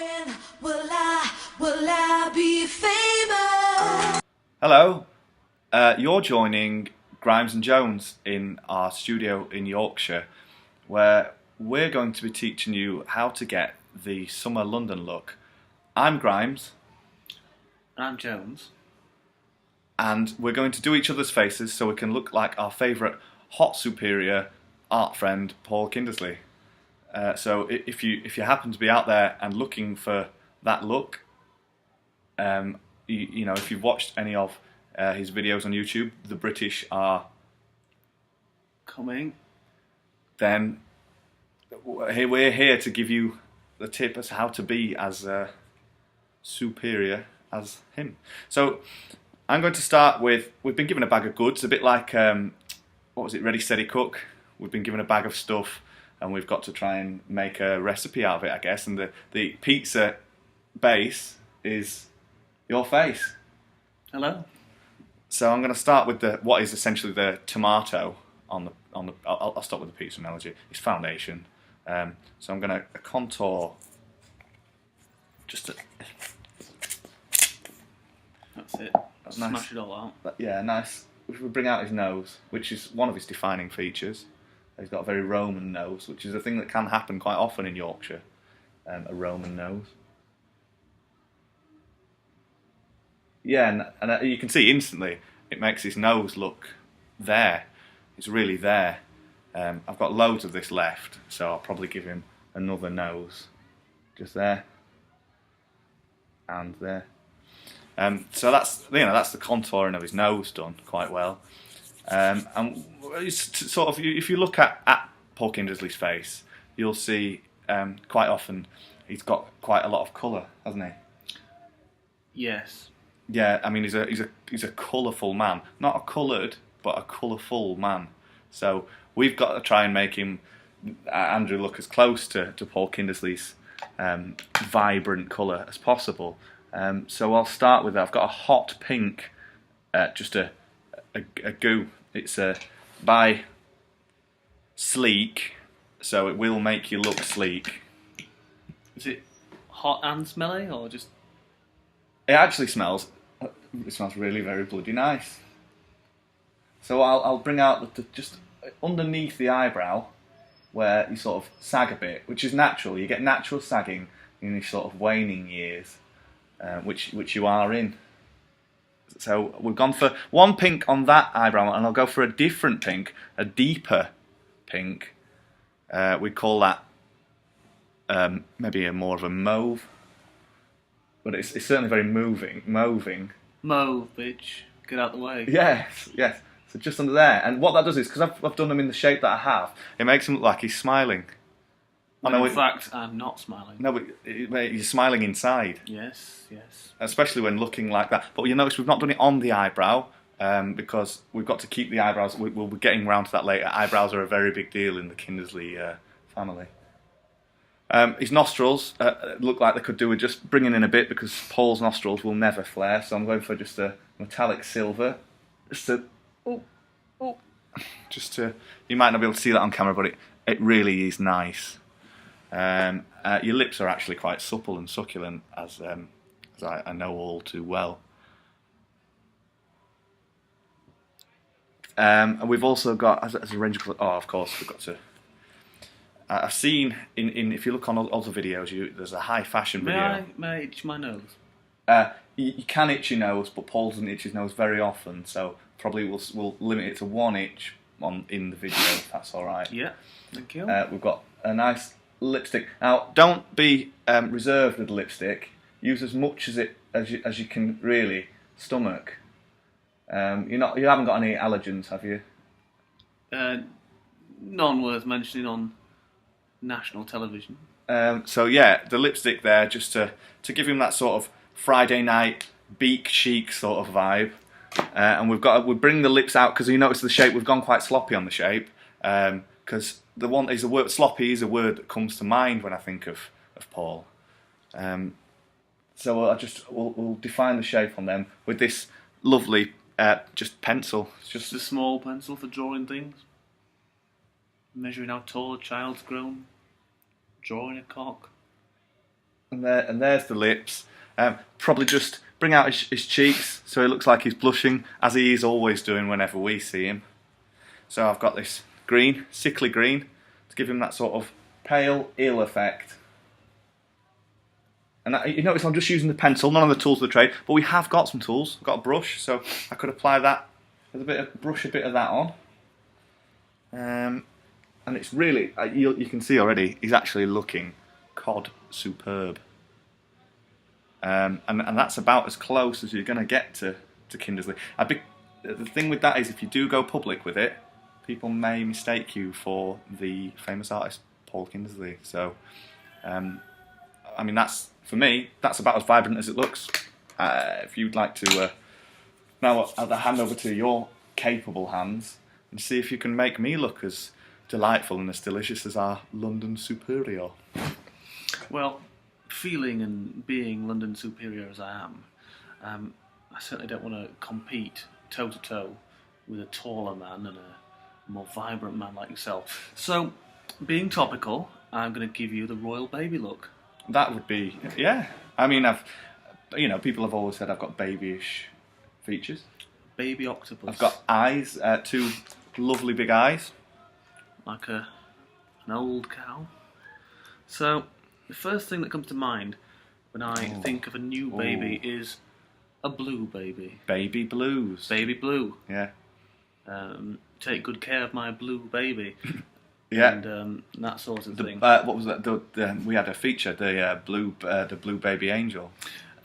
When will I be famous? Hello, you're joining Grimes and Jones in our studio in Yorkshire, where we're going to be teaching you how to get the summer London look. I'm Grimes. And I'm Jones. And we're going to do each other's faces so we can look like our favourite hot superior art friend, Paul Kindersley. So if you happen to be out there and looking for that look, you know, if you've watched any of his videos on YouTube, the British are Coming. Then we're here to give you the tip as how to be as superior as him. So I'm going to start with, we've been given a bag of goods, a bit like, what was it, Ready, Steady, Cook. We've been given a bag of stuff and we've got to try and make a recipe out of it, I guess. And the pizza base is your face. Hello. So I'm going to start with what is essentially the tomato on the. I'll start with the pizza analogy. It's foundation. So I'm going to contour. That's it. That's Smash nice. it all out. Yeah, nice. We bring out his nose, which is one of his defining features. He's got a very Roman nose, which is a thing that can happen quite often in Yorkshire. A Roman nose. Yeah, and you can see instantly it makes his nose look there. It's really there. I've got loads of this left, so I'll probably give him another nose. Just there. And there. So that's the contouring of his nose done quite well. And it's sort of, if you look at Paul Kindersley's face, you'll see quite often he's got quite a lot of colour, hasn't he? Yes. Yeah, I mean he's a colourful man, not a coloured, but a colourful man. So we've got to try and make him, Andrew, look as close to Paul Kindersley's vibrant colour as possible. So I'll start with that. I've got a hot pink, just a goo. It's by Sleek, so it will make you look sleek. Is it hot and smelly, or just? It actually smells. It smells really very bloody nice. So I'll bring out just underneath the eyebrow, where you sort of sag a bit, which is natural. You get natural sagging in these sort of waning years, which you are in. So we've gone for one pink on that eyebrow, and I'll go for a different pink, a deeper pink. We call that maybe more of a mauve, but it's certainly very moving. Mauve, bitch. Get out the way. Yes. So just under there, and what that does is, because I've done them in the shape that I have, it makes him look like he's smiling. In fact, I'm not smiling. No, but you're smiling inside. Yes. Especially when looking like that. But you'll notice we've not done it on the eyebrow, because we've got to keep the eyebrows. We'll be getting round to that later. Eyebrows are a very big deal in the Kindersley family. His nostrils look like they could do with just bringing in a bit, because Paul's nostrils will never flare. So I'm going for just a metallic silver. You might not be able to see that on camera, but it really is nice. Your lips are actually quite supple and succulent, as I know all too well. And we've also got, as a range of colours, of course, we've got to. I've seen in if you look on other videos, there's a high fashion video. May I itch my nose? You can itch your nose, but Paul doesn't itch his nose very often, so probably we'll limit it to one itch in the video, if that's all right. Yeah, thank you. We've got a nice lipstick. Now, don't be reserved with lipstick. Use as much as you can really stomach. You haven't got any allergens, have you? None worth mentioning on national television. So yeah, the lipstick there, just to give him that sort of Friday night beak chic sort of vibe. And we bring the lips out, because you notice the shape, we've gone quite sloppy on the shape, because the word sloppy is a word that comes to mind when I think of Paul. So we'll define the shape on them with this lovely just pencil. It's just a small pencil for drawing things. Measuring how tall a child's grown. Drawing a cock. and there's the lips. Probably just bring out his cheeks so he looks like he's blushing, as he is always doing whenever we see him. So I've got this green, sickly green, to give him that sort of pale, ill effect. And you notice I'm just using the pencil, none of the tools of the trade, but we have got some tools. I've got a brush, so I could apply that with brush a bit of that on. And it's really, you can see already, he's actually looking cod superb. And that's about as close as you're going to get to Kindersley. The thing with that is, if you do go public with it, people may mistake you for the famous artist Paul Kindersley. So, I mean, for me, that's about as vibrant as it looks. If you'd like to, now I'll hand over to your capable hands and see if you can make me look as delightful and as delicious as our London superior. Well, feeling and being London superior as I am, I certainly don't want to compete toe to toe with a taller man and a more vibrant man like yourself. So, being topical, I'm going to give you the royal baby look. That would be, yeah. I mean, people have always said I've got babyish features. Baby octopus. I've got eyes, 2 lovely big eyes. Like an old cow. So, the first thing that comes to mind when I think of a new baby is a blue baby. Baby blues. Baby blue. Yeah. Take good care of my blue baby. Yeah. And that sort of thing. What was that? We had a feature, the blue baby angel.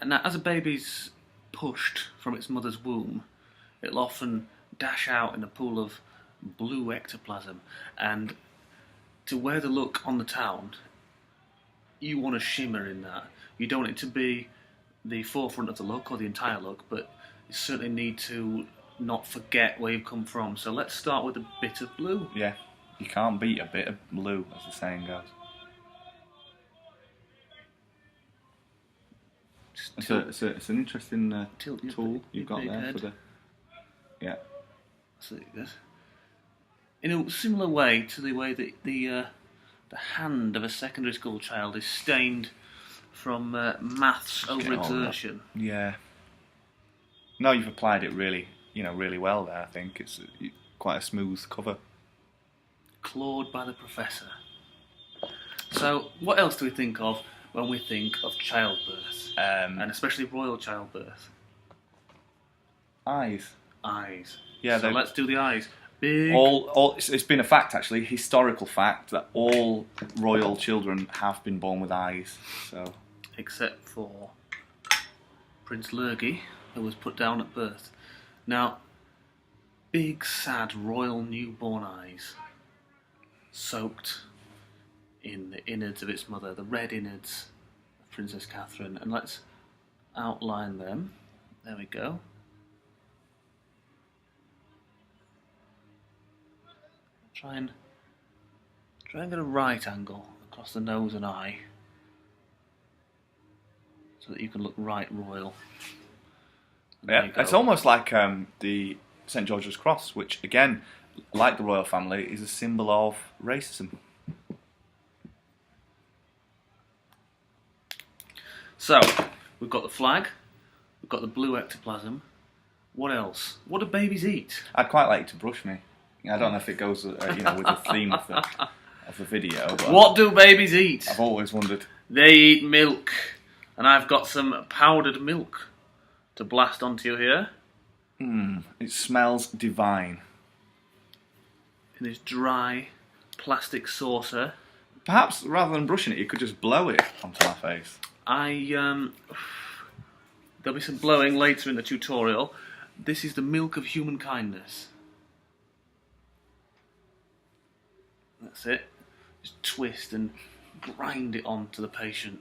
And as a baby's pushed from its mother's womb, it'll often dash out in a pool of blue ectoplasm. And to wear the look on the town, you want to shimmer in that. You don't want it to be the forefront of the look or the entire look, but you certainly need to not forget where you've come from. So let's start with a bit of blue. Yeah, you can't beat a bit of blue, as the saying goes. It's an interesting tool you've got there for the... Yeah. So good. In a similar way to the way that the hand of a secondary school child is stained from maths overexertion. Yeah. No, you've applied it really well there. I think it's quite a smooth cover. Clawed by the professor. So, what else do we think of when we think of childbirth, and especially royal childbirth? Eyes. Yeah. So let's do the eyes. Big. It's been a fact, actually, historical fact, that all royal children have been born with eyes. So, except for Prince Lurgy, who was put down at birth. Now, big, sad, royal newborn eyes, soaked in the innards of its mother, the red innards of Princess Catherine. And let's outline them. There we go. Try and get a right angle across the nose and eye so that you can look right royal. Yeah, it's almost like the St. George's Cross, which again, like the royal family, is a symbol of racism. So, we've got the flag, we've got the blue ectoplasm. What else? What do babies eat? I'd quite like you to brush me. I don't know if it goes, with the theme of the video. But What do babies eat? I've always wondered. They eat milk, and I've got some powdered milk to blast onto you here. It smells divine. In this dry plastic saucer. Perhaps rather than brushing it, you could just blow it onto my face. There'll be some blowing later in the tutorial. This is the milk of human kindness. That's it. Just twist and grind it onto the patient.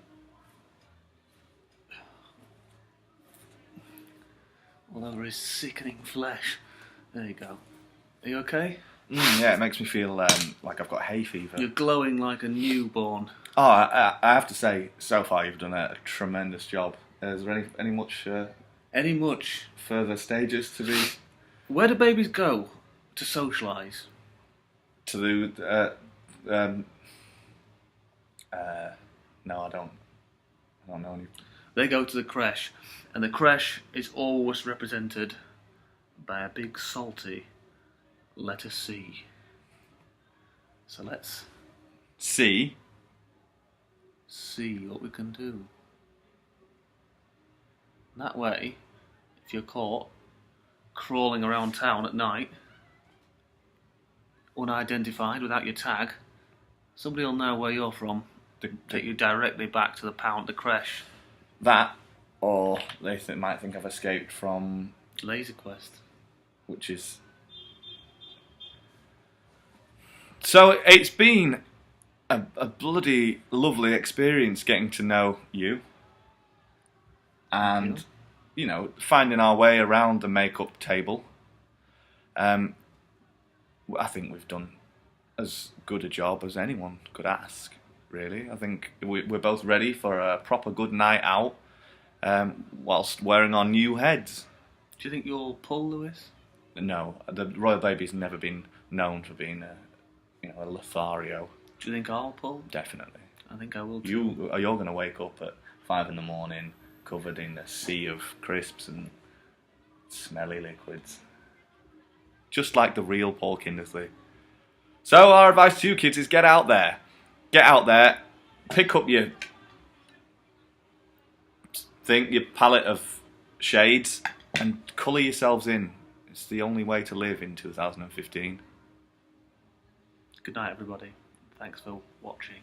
All over his sickening flesh. There you go. Are you okay? Yeah, it makes me feel like I've got hay fever. You're glowing like a newborn. Oh, I have to say, so far you've done a tremendous job. Is there any much further stages to be? Where do babies go to socialise? To do no, I don't I don't know any. They go to the creche, and the creche is always represented by a big salty letter C. So let's C. see what we can do. That way, if you're caught crawling around town at night, unidentified without your tag, somebody will know where you're from. Take you directly back to the creche. That, or they might think I've escaped from Laser Quest. which is. So it's been a bloody lovely experience getting to know you, and you know, finding our way around the makeup table. I think we've done as good a job as anyone could ask. Really, I think we're both ready for a proper good night out, whilst wearing our new heads. Do you think you'll pull, Lewis? No, the royal baby's never been known for being a Lothario. Do you think I'll pull? Definitely. I think I will too. You're going to wake up at 5 a.m, covered in a sea of crisps and smelly liquids, just like the real Paul Kindersley. So our advice to you kids is get out there, pick up your palette of shades and colour yourselves in. It's the only way to live in 2015. Good night, everybody. Thanks for watching.